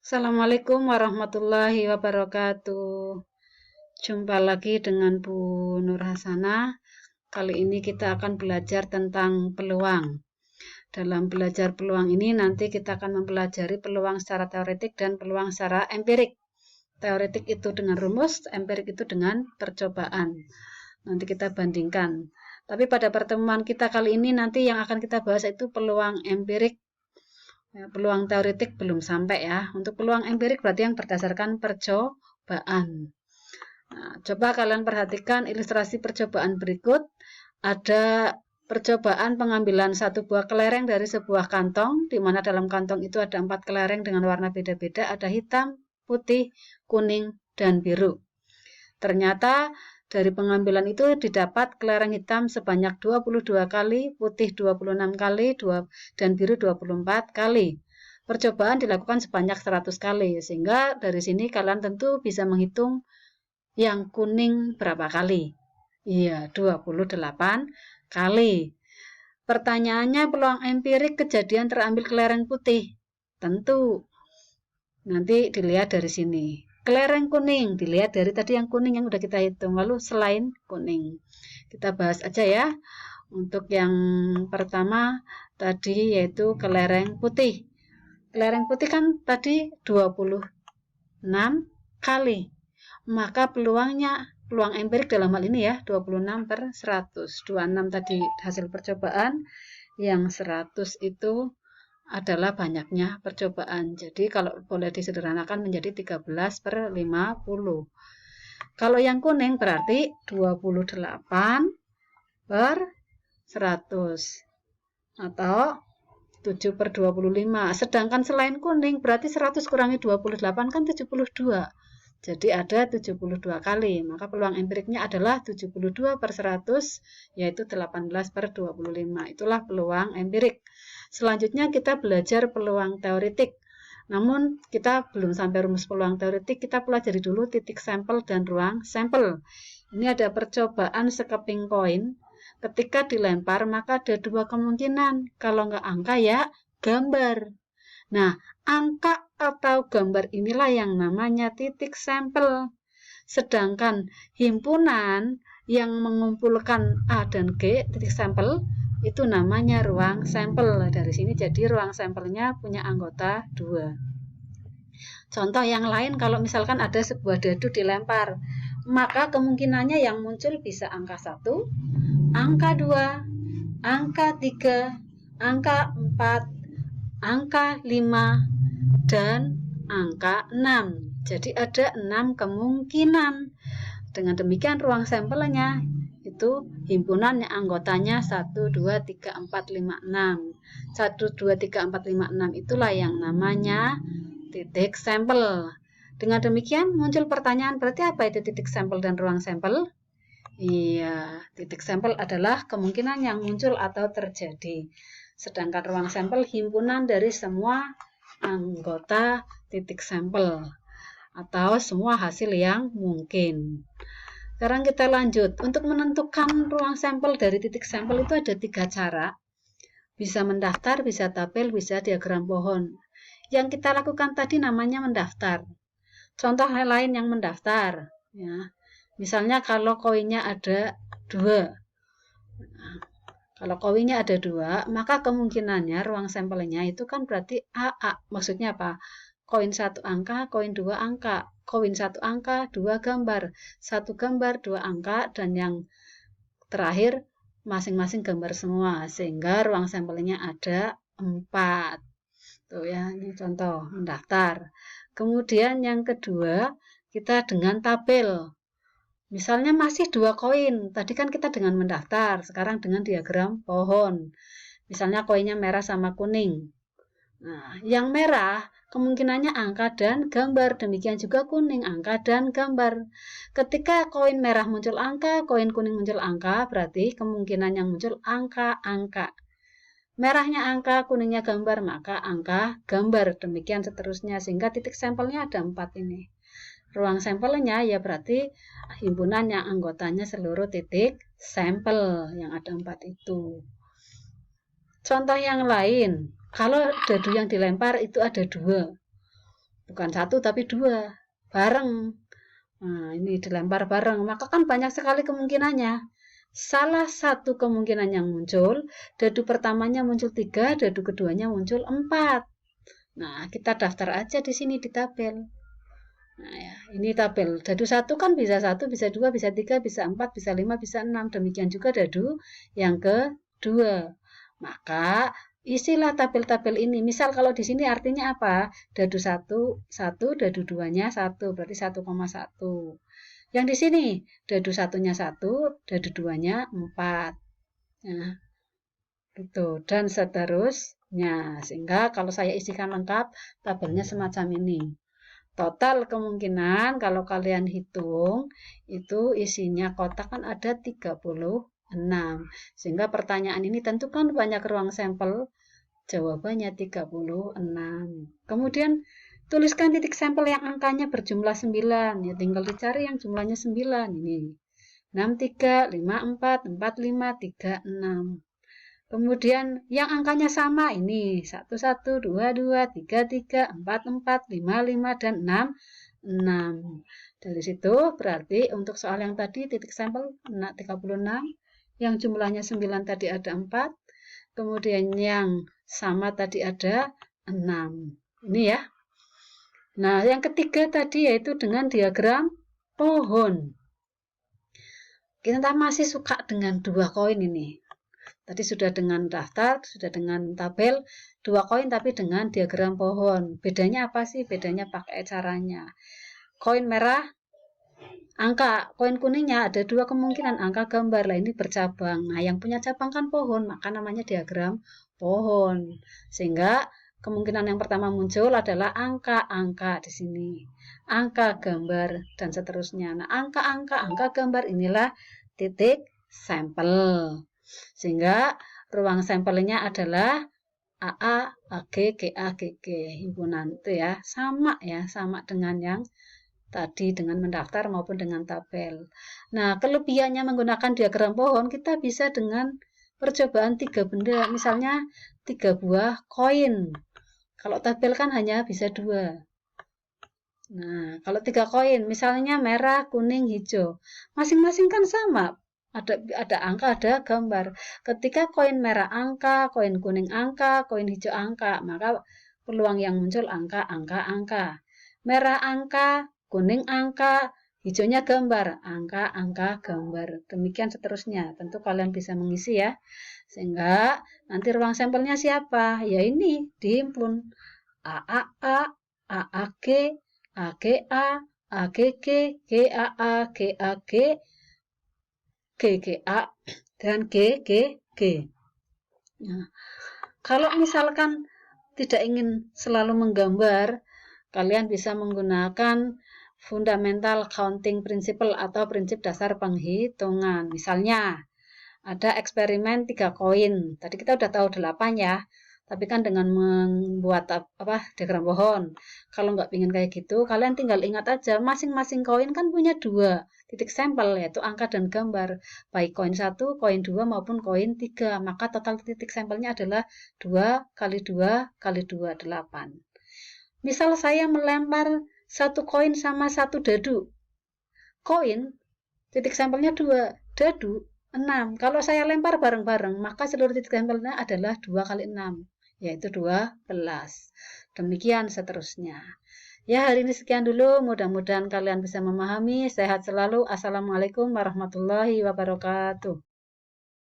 Assalamualaikum warahmatullahi wabarakatuh. Jumpa lagi dengan Bu Nur Hasanah. Kali ini kita akan belajar tentang peluang. Dalam belajar peluang ini nanti kita akan mempelajari peluang secara teoretik dan peluang secara empirik. Teoretik itu dengan rumus, empirik itu dengan percobaan. Nanti kita bandingkan. Tapi pada pertemuan kita kali ini nanti yang akan kita bahas itu peluang empirik. Peluang teoretik belum sampai ya. Untuk peluang empirik berarti yang berdasarkan percobaan. Nah, coba kalian perhatikan ilustrasi percobaan berikut. Ada percobaan pengambilan satu buah kelereng dari sebuah kantong, di mana dalam kantong itu ada 4 kelereng dengan warna beda-beda, ada hitam, putih, kuning, dan biru. Ternyata dari pengambilan itu didapat kelereng hitam sebanyak 22 kali, putih 26 kali, dan biru 24 kali. Percobaan dilakukan sebanyak 100 kali, sehingga dari sini kalian tentu bisa menghitung yang kuning berapa kali. Iya, 28 kali. Pertanyaannya, peluang empirik kejadian terambil kelereng putih. Tentu nanti dilihat dari sini. Kelereng kuning dilihat dari tadi yang kuning yang udah kita hitung. Lalu selain kuning, kita bahas aja ya. Untuk yang pertama tadi yaitu kelereng putih. Kelereng putih kan tadi 26 kali. Maka peluang empirik dalam hal ini ya 26/100. 26 tadi hasil percobaan, yang 100 itu adalah banyaknya percobaan. Jadi kalau boleh disederhanakan menjadi 13/50. Kalau yang kuning berarti 28/100 atau 7/25. Sedangkan selain kuning berarti 100 kurangi 28 kan 72. Jadi ada 72 kali. Maka peluang empiriknya adalah 72/100, yaitu 18/25. Itulah peluang empirik. Selanjutnya kita belajar peluang teoretik. Namun kita belum sampai rumus peluang teoretik, kita pelajari dulu titik sampel dan ruang sampel. Ini ada percobaan sekeping koin. Ketika dilempar maka ada 2 kemungkinan. Kalau nggak angka ya gambar. Nah, angka atau gambar inilah yang namanya titik sampel. Sedangkan himpunan yang mengumpulkan A dan G, titik sampel, itu namanya ruang sampel. Dari sini jadi ruang sampelnya punya anggota 2. Contoh yang lain, kalau misalkan ada sebuah dadu dilempar, maka kemungkinannya yang muncul bisa angka 1, angka 2, angka 3, angka 4, angka 5, dan angka 6. Jadi ada 6 kemungkinan. Dengan demikian ruang sampelnya itu himpunan yang anggotanya 1, 2, 3, 4, 5, 6. 1, 2, 3, 4, 5, 6 itulah yang namanya titik sampel. Dengan demikian muncul pertanyaan, berarti apa itu titik sampel dan ruang sampel? Iya, titik sampel adalah kemungkinan yang muncul atau terjadi. Sedangkan ruang sampel himpunan dari semua anggota titik sampel atau semua hasil yang mungkin. Sekarang kita lanjut. Untuk menentukan ruang sampel dari titik sampel itu ada 3 cara. Bisa mendaftar, bisa tabel, bisa diagram pohon. Yang kita lakukan tadi namanya mendaftar. Contoh lain yang mendaftar, ya. Misalnya kalau koinnya ada 2. Kalau koinnya ada 2, maka kemungkinannya ruang sampelnya itu kan berarti AA. Maksudnya apa? Koin 1 angka, koin 2 angka. Koin 1 angka, 2 gambar. 1 gambar, 2 angka, dan yang terakhir masing-masing gambar semua. Sehingga ruang sampelnya ada 4. Tuh ya, ini contoh mendaftar. Kemudian yang kedua, kita dengan tabel. Misalnya masih 2 koin, tadi kan kita dengan mendaftar, sekarang dengan diagram pohon. Misalnya koinnya merah sama kuning. Nah, yang merah kemungkinannya angka dan gambar, demikian juga kuning, angka dan gambar. Ketika koin merah muncul angka, koin kuning muncul angka, berarti kemungkinan yang muncul angka-angka. Merahnya angka, kuningnya gambar, maka angka gambar, demikian seterusnya, sehingga titik sampelnya ada 4 ini. Ruang sampelnya ya berarti himpunan yang anggotanya seluruh titik sampel yang ada 4 itu. Contoh yang lain, kalau dadu yang dilempar itu ada 2. Bukan 1 tapi 2. Bareng. Nah, ini dilempar bareng. Maka kan banyak sekali kemungkinannya. Salah satu kemungkinan yang muncul, dadu pertamanya muncul 3, dadu keduanya muncul 4. Nah, kita daftar aja di sini di tabel. Nah, ya, ini tabel. Dadu 1 kan bisa 1, bisa 2, bisa 3, bisa 4, bisa 5, bisa 6. Demikian juga dadu yang kedua. Maka isilah tabel-tabel ini. Misal kalau di sini artinya apa? Dadu 1, 1, dadu 2-nya 1, berarti 1,1. Yang di sini, dadu 1-nya 1, dadu 2-nya 4. Nah, gitu. Dan seterusnya. Sehingga kalau saya isikan lengkap, tabelnya semacam ini. Total kemungkinan kalau kalian hitung, itu isinya kotak kan ada 36. Sehingga pertanyaan ini tentu kan banyak ruang sampel, jawabannya 36. Kemudian tuliskan titik sampel yang angkanya berjumlah 9. Ya tinggal dicari yang jumlahnya 9. Ini 63, 54, 45, 36. Kemudian yang angkanya sama ini 11, 22, 33, 44, 55, dan 6. Dari situ berarti untuk soal yang tadi titik sampel 36, yang jumlahnya 9 tadi ada 4, kemudian yang sama tadi ada 6. Ini ya. Nah, yang ketiga tadi yaitu dengan diagram pohon. Kita masih suka dengan 2 koin ini. Tadi sudah dengan daftar, sudah dengan tabel, 2 koin tapi dengan diagram pohon. Bedanya apa sih? Bedanya pakai caranya. Koin merah, angka. Koin kuningnya ada 2 kemungkinan, angka gambar. Lah ini bercabang. Nah, yang punya cabang kan pohon, maka namanya diagram pohon. Sehingga kemungkinan yang pertama muncul adalah angka-angka di sini. Angka gambar dan seterusnya. Nah, angka gambar inilah titik sampel. Sehingga ruang sampelnya adalah AA, AG, GA, GG. Himpunan itu ya. Sama dengan yang tadi dengan mendaftar maupun dengan tabel. Nah, kelebihannya menggunakan diagram pohon, kita bisa dengan percobaan 3 benda. Misalnya 3 buah koin. Kalau tabel kan hanya bisa 2. Nah, kalau 3 koin, misalnya merah, kuning, hijau. Masing-masing kan sama. Ada angka, ada gambar. Ketika koin merah angka, koin kuning angka, koin hijau angka, maka peluang yang muncul angka, angka, angka. Merah angka, kuning angka, hijaunya gambar, angka, angka, gambar. Demikian seterusnya. Tentu kalian bisa mengisi ya. Sehingga nanti ruang sampelnya siapa? Ya ini, dihimpun. AAA, AAG, AGA, AGG, GAA, GAG, GGA, dan GGG. Nah, kalau misalkan tidak ingin selalu menggambar, kalian bisa menggunakan fundamental counting principle atau prinsip dasar penghitungan. Misalnya, ada eksperimen 3 koin. Tadi kita udah tahu 8 ya. Tapi kan dengan membuat diagram pohon. Kalau nggak ingin kayak gitu, kalian tinggal ingat aja, masing-masing koin kan punya 2 titik sampel, yaitu angka dan gambar. Baik koin 1, koin 2, maupun koin 3. Maka total titik sampelnya adalah 2 kali 2 kali 2, 8. Misal saya melempar 1 koin sama 1 dadu. Koin, titik sampelnya 2. Dadu, 6. Kalau saya lempar bareng-bareng, maka seluruh titik sampelnya adalah 2 kali 6. Yaitu 12. Demikian seterusnya. Ya, hari ini sekian dulu. Mudah-mudahan kalian bisa memahami. Sehat selalu. Assalamualaikum warahmatullahi wabarakatuh.